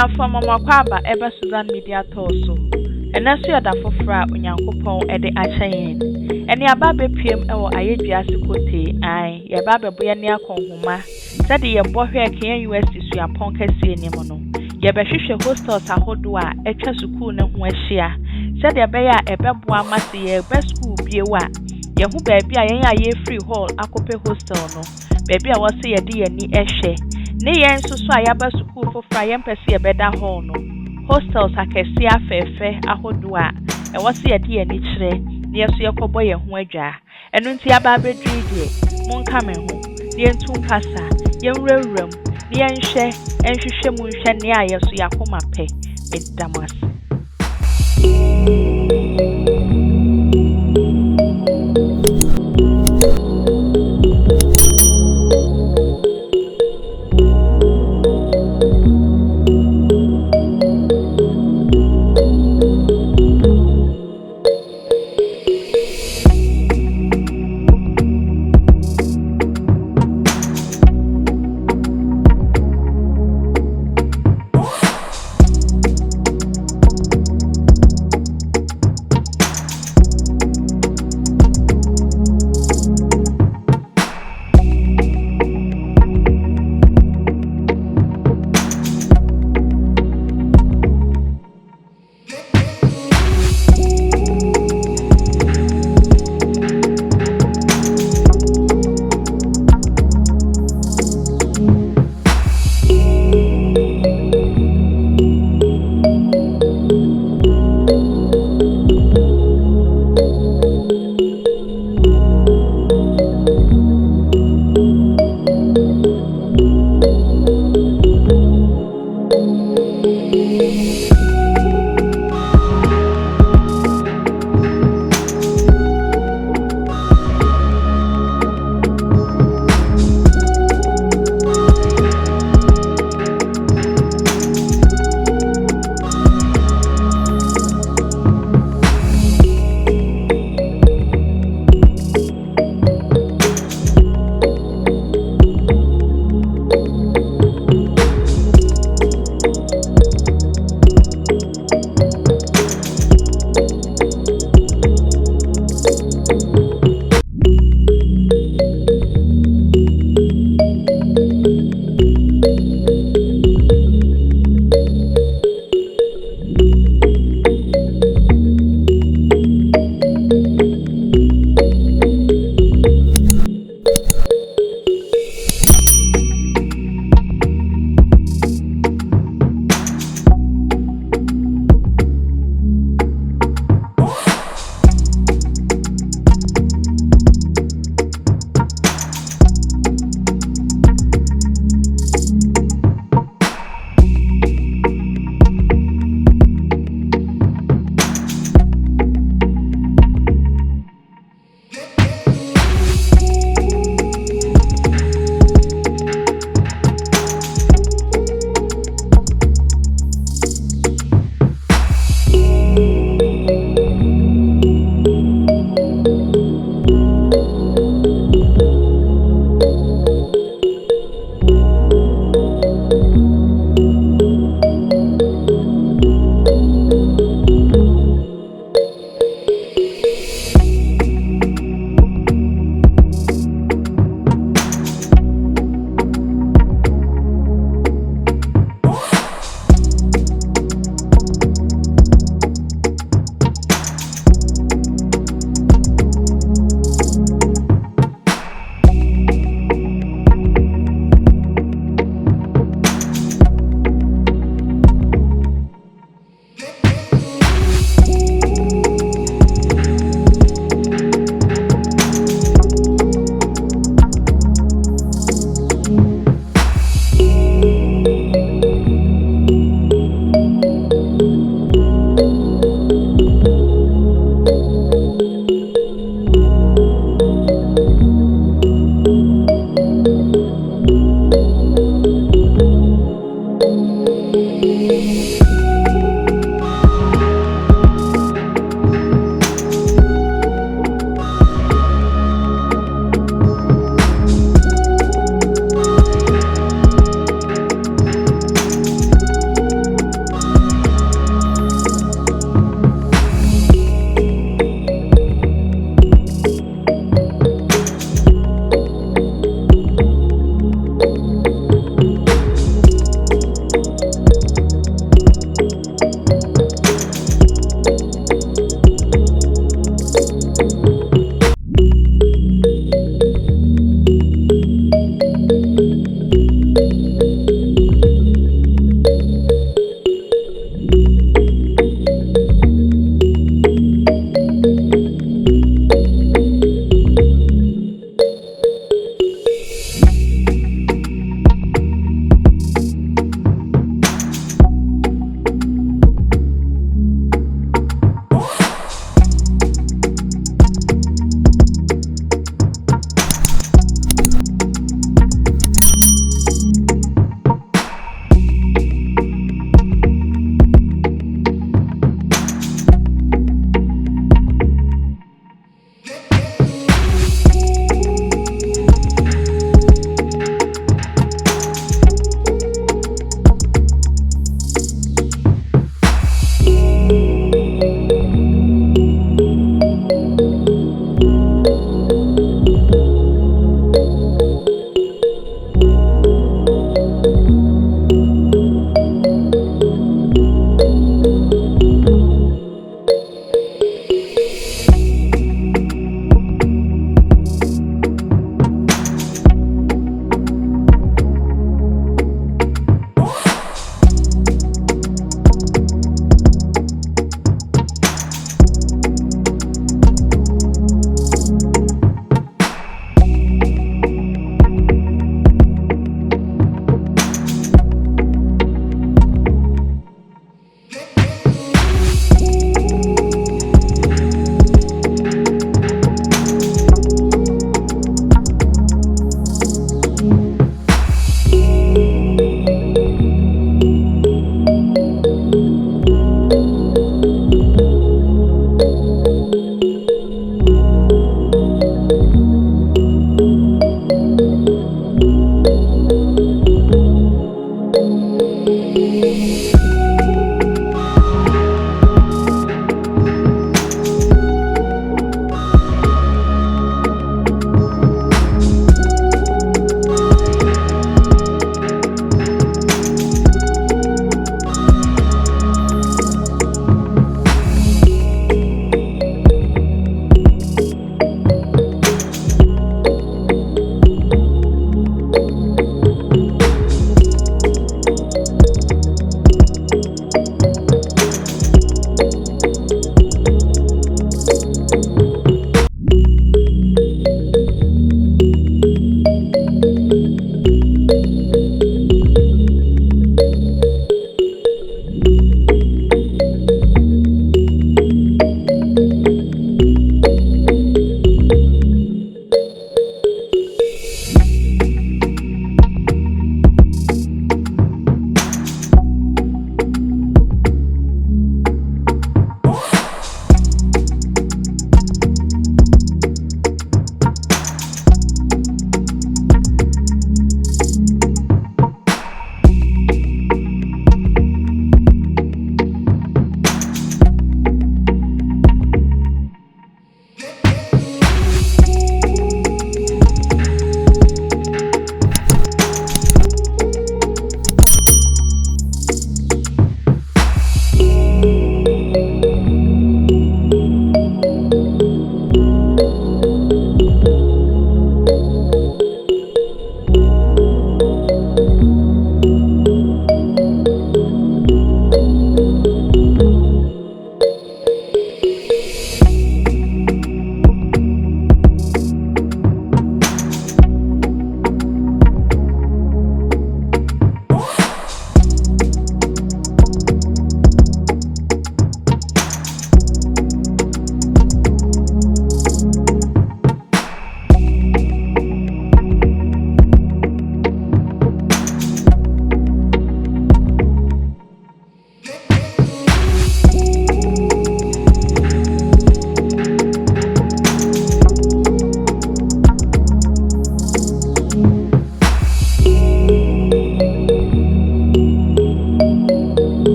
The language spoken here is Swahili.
Abuafo mama kwaba ebe Susan Media Toso. Enaso yada fofra Onyankopɔn ede akyɛn. Ene aba bepiem ewo ayedua sikote ai ye ba beboye ne akonhoma. Sade ye bohwe Kenya University suapɔn kɛse anim no. Ye behwehwe hostels ahodo a etwa sukuu ne ho ahyia. Sade ɛbɛyɛ a ɛbɛboa amase ye be school biewa. Ye hu baabi a yen ye free hall akope hostel no. Baabi a wose ye de yani ehwe. Ne yen so so a yaba sukuu fofra yen pese ye bɛda hall no. Hostels akɛse afɛɛfɛ ahodo a ɛwose ye de yani kyerɛ. Ne yeso ye kɔbɔ ye ho adwa. Ɛno nti aba abedri de monka me ho. Ne yentu nkasa, yen wurawuram, ne yenhwɛ, enhwehwɛ mu nhwɛ ne a yeso yakoma pɛ. Medamase.